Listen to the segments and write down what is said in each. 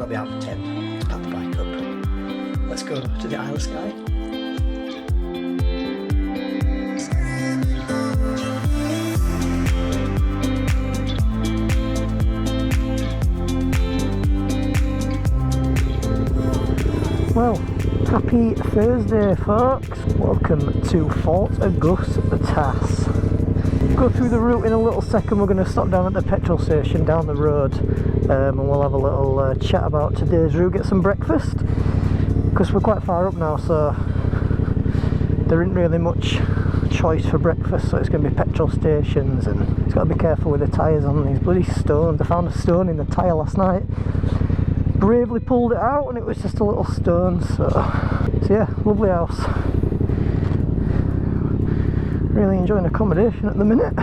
got to be out for 10 to pack the bike up. Let's go to the Isle of Skye. Well, happy Thursday folks. Welcome to Fort Augustas. Go through the route in a little second. We're going to stop down at the petrol station down the road and we'll have a little chat about today's route, get some breakfast because we're quite far up now, so there isn't really much choice for breakfast, so it's going to be petrol stations and it's got to be careful with the tyres on these bloody stones. I found a stone in the tyre last night, bravely pulled it out and it was just a little stone, so yeah, lovely house. Really enjoying accommodation at the minute.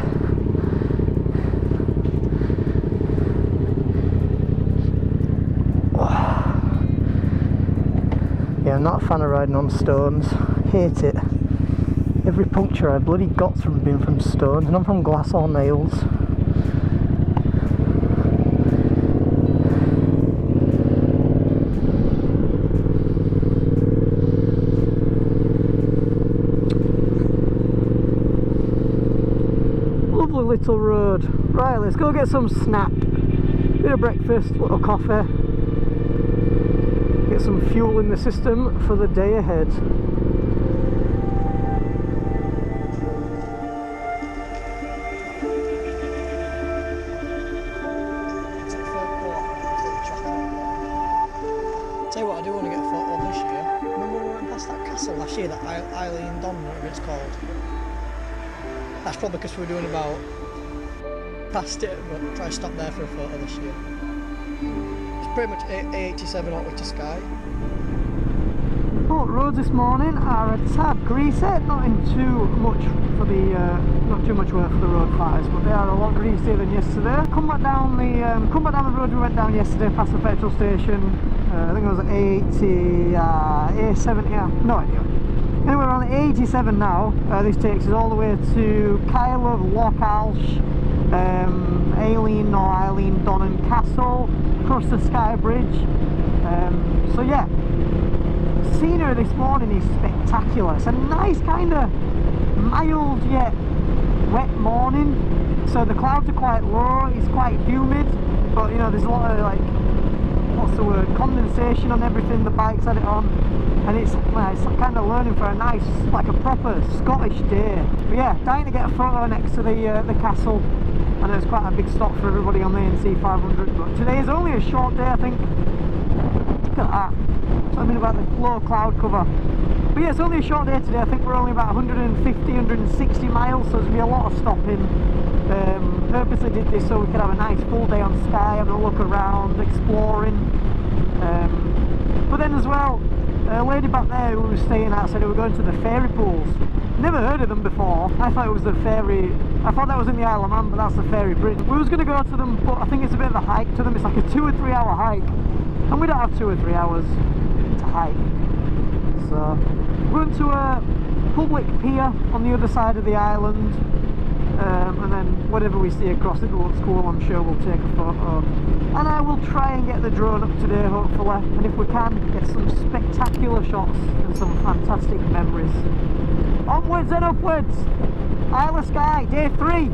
Yeah, I'm not a fan of riding on stones, hate it. Every puncture I bloody got from being from stones, and I'm from glass or nails. Little road. Right, let's go get some snack, bit of breakfast, little coffee, get some fuel in the system for the day ahead. Tell you what, I do want to get a photo of this year. Remember when we went past that castle last year, that Isle of whatever it's called? That's probably because we were doing about past it, but try to stop there for a photo this year. It's pretty much A87 all the way to Skye. Well, roads this morning are a tad greasy, not too much for the not too much work for the road fires, but they are a lot greasier than yesterday. Come back down the road we went down yesterday past the petrol station. I think it was A70, no idea. Anyway, we're on the 87 now. This takes us all the way to Isle of Eileen Donnan Castle, across the Skye Bridge. So yeah, scenery this morning is spectacular. It's a nice kind of mild yet wet morning. So the clouds are quite low, it's quite humid, but you know, there's a lot of like, what's the word, condensation on everything the bike's had it on. And it's kind of learning for a nice, like a proper Scottish day. But yeah, dying to get a photo next to the castle. I know it's quite a big stop for everybody on the NC 500, but today is only a short day, I think. Look at that. Something about the low cloud cover. But yeah, it's only a short day today. I think we're only about 150, 160 miles, so there's going to be a lot of stopping. Purposely did this so we could have a nice full day on Skye, having a look around, exploring. But then as well, a lady back there who was staying out said we were going to the fairy pools. Never heard of them before. I thought it was the fairy, I thought that was in the Isle of Man, but that's the fairy bridge. We was going to go to them, but I think it's a bit of a hike to them. It's like a 2 or 3 hour hike, and we don't have 2 or 3 hours to hike. So we're going to a public pier on the other side of the island, and then whatever we see across it that looks cool, I'm sure we'll take a photo. And I will try and get the drone up today, hopefully, and if we can, get some spectacular shots and some fantastic memories. Onwards and upwards! Isle of Skye, day 3.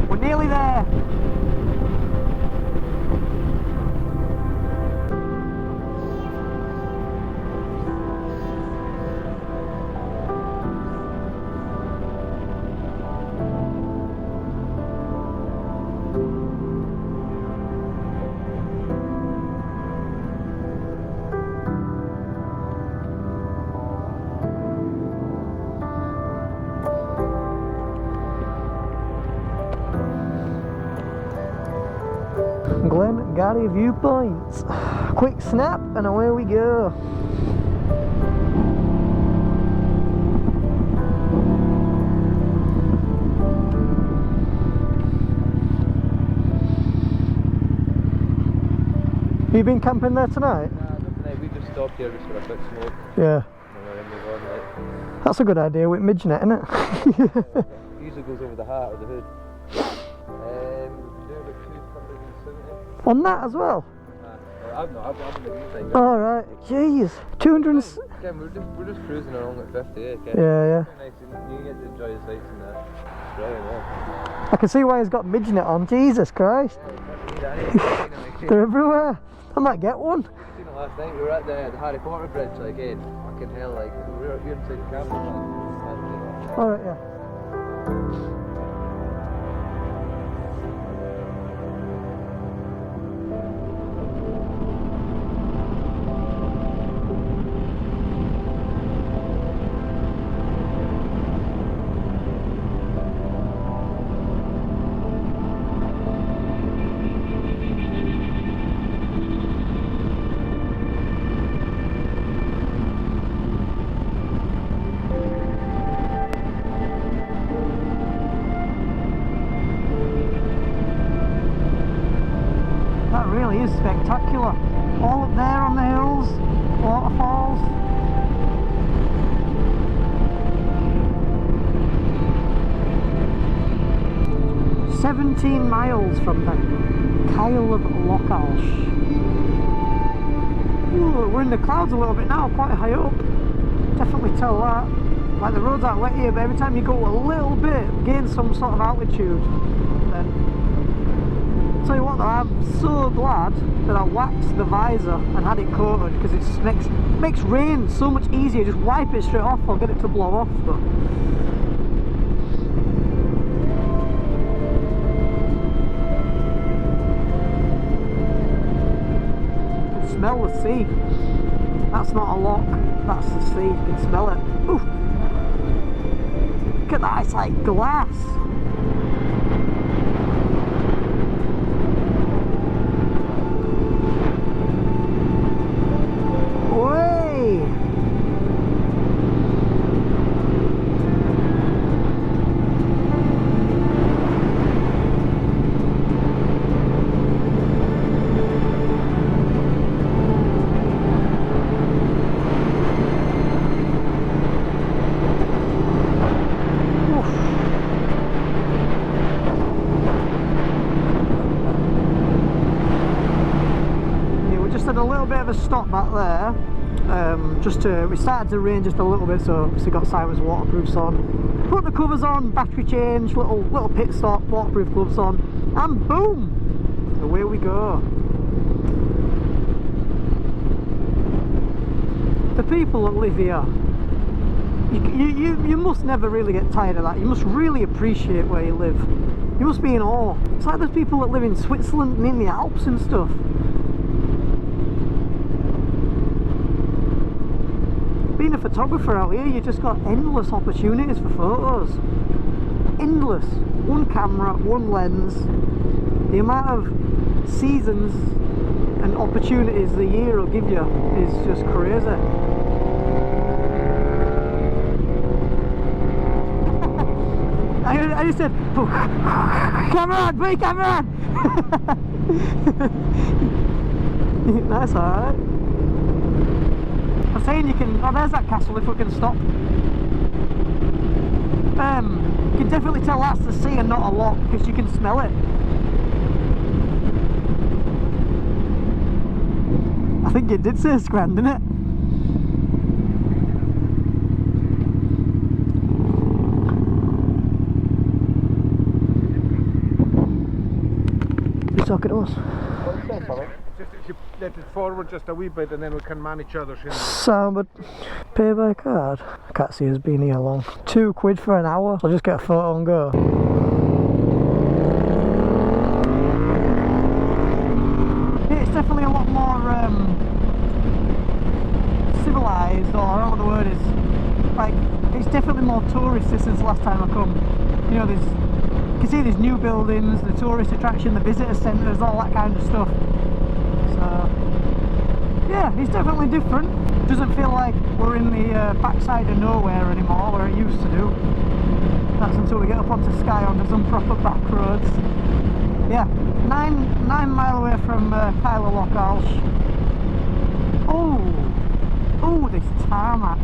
We're nearly there. Glengarry viewpoints. Quick snap and away we go. Have you been camping there tonight? Nah, not tonight. We just stopped here just for a quick smoke. Yeah. And then move on, like. That's a good idea with midgenet, isn't it? Usually goes over the hat or the hood. Do about 270. On that as well? I'm not. I'm in the green side. Alright, jeez. 200. Again, we're just cruising along at 50, okay? Yeah. Very nice. You get to enjoy the sights and that. It's brilliant, yeah. I can see why he's got midget on. Jesus Christ. They're everywhere. I might get one. Seen it last night. We were at the Harry Potter bridge, like, fucking hell, like, we were here inside the camera. Alright, yeah. Spectacular. All up there on the hills, waterfalls. "17 miles from the Isle of Skye." Ooh, we're in the clouds a little bit now, quite high up. Definitely tell that. Like the roads aren't wet here, but every time you go a little bit, gain some sort of altitude, then tell you what though, I'm so glad that I waxed the visor and had it coated, because it makes rain so much easier. Just wipe it straight off or get it to blow off. But you can smell the sea. That's not a lock, that's the sea. You can smell it. Ooh. Look at that, it's like glass. A stop back there, we started to rain just a little bit, so obviously got Simon's waterproofs on, put the covers on, battery change, little pit stop, waterproof gloves on, and boom, away we go. The people that live here, you must never really get tired of that. You must really appreciate where you live. You must be in awe. It's like there's people that live in Switzerland and in the Alps and stuff. Being a photographer out here, you just got endless opportunities for photos. Endless. One camera, one lens. The amount of seasons and opportunities the year will give you is just crazy. I just said, camera on, boy, camera on! That's alright. I'm saying you can, oh there's that castle if we can stop. You can definitely tell that's the sea and not a lock, because you can smell it. I think it did say Scran, didn't it? You talking to us? Just if you let it forward just a wee bit and then we can man each other's in. Sound, but pay by card. I can't see us being here long. £2 for an hour. I'll just get a photo and go. Yeah, it's definitely a lot more civilised, or I don't know what the word is. Like, it's definitely more touristy since the last time I come. You know, you can see there's new buildings, the tourist attraction, the visitor centres, all that kind of stuff. So, yeah, it's definitely different. Doesn't feel like we're in the backside of nowhere anymore, where it used to do. That's until we get up onto Skye onto some proper back roads. Yeah, 9 mile away from Isle of Skye. Oh, this tarmac.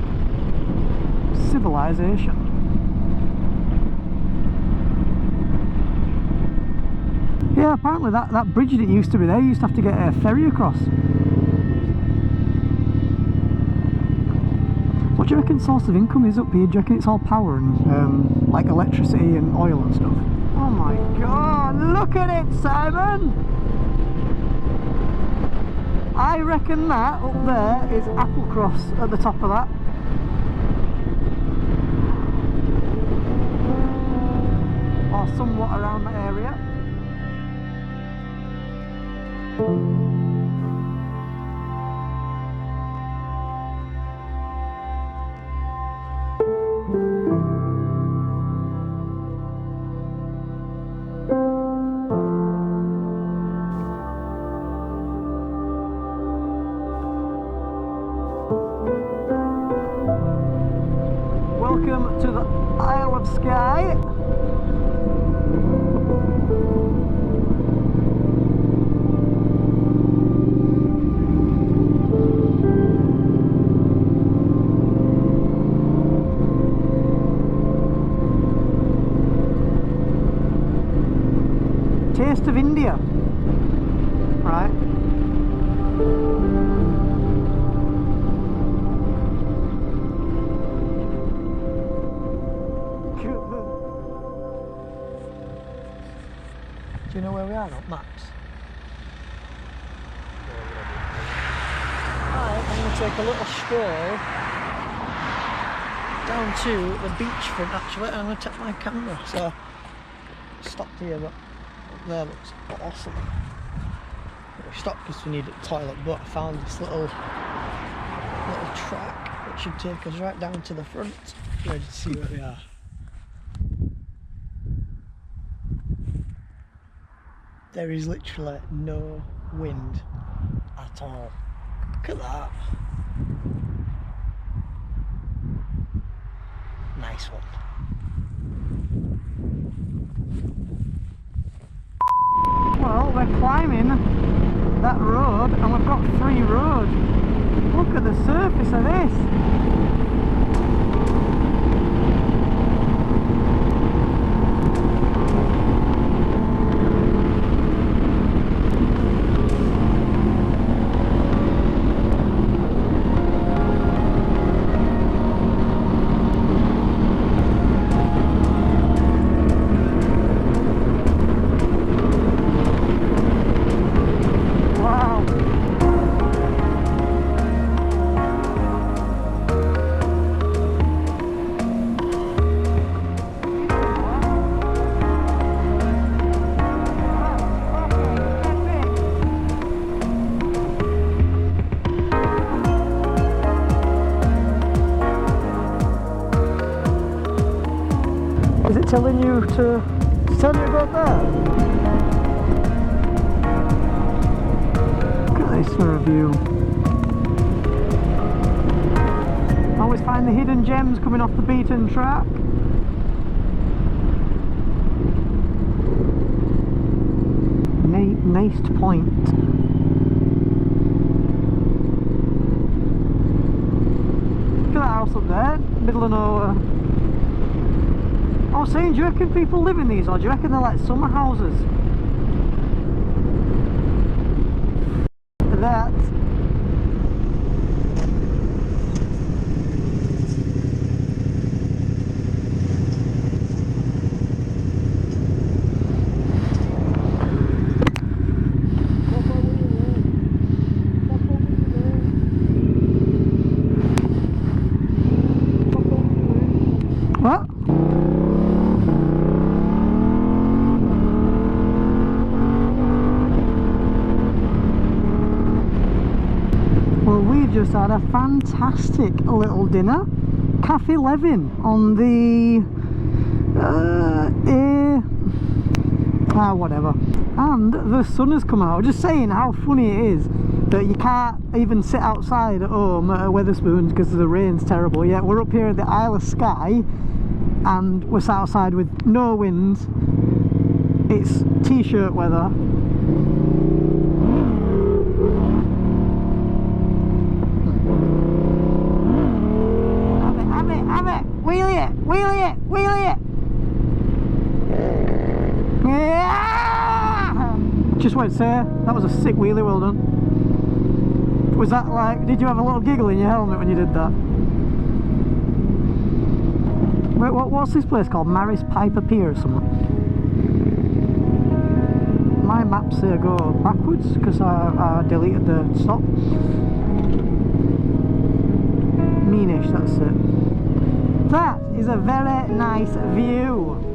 Civilization. Yeah, apparently that bridge that used to be there, you used to have to get a ferry across. do you reckon source of income is up here? Do you reckon it's all power and like electricity and oil and stuff? Oh my god, look at it, Simon! I reckon that up there is Applecross at the top of that. Or somewhat around that area. Welcome to the Isle of Skye. Taste of India, right? Do you know where we are on maps? Right, I'm going to take a little stroll down to the beachfront actually, and I'm going to take my camera. So, stopped here, but up there looks awesome. We stopped because we needed a toilet, but I found this little track that should take us right down to the front. Ready to see where we are. There is literally no wind at all. Look at that. Nice one. Well, we're climbing that road and we've got free road. Look at the surface of this. Is it telling you to go up there? Look at this for a view. Always find the hidden gems coming off the beaten track. Naced Point. Look at that house up there, middle of nowhere. I was saying, do you reckon people live in these, or do you reckon they're like summer houses? That. What? Just had a fantastic little dinner, Cafe Levin on the whatever, and the sun has come out. Just saying how funny it is that you can't even sit outside at home at Wetherspoons because the rain's terrible. Yet we're up here at the Isle of Skye and we're sat outside with no wind. It's t-shirt weather. Wheelie it! Wheelie it! Wheelie it! Yeah! Just wait, sir. That was a sick wheelie, well done. Was that like, did you have a little giggle in your helmet when you did that? Wait, what's this place called? Maris Piper Pier or something? My maps say go backwards because I deleted the stop. Meanish, that's it. That is a very nice view.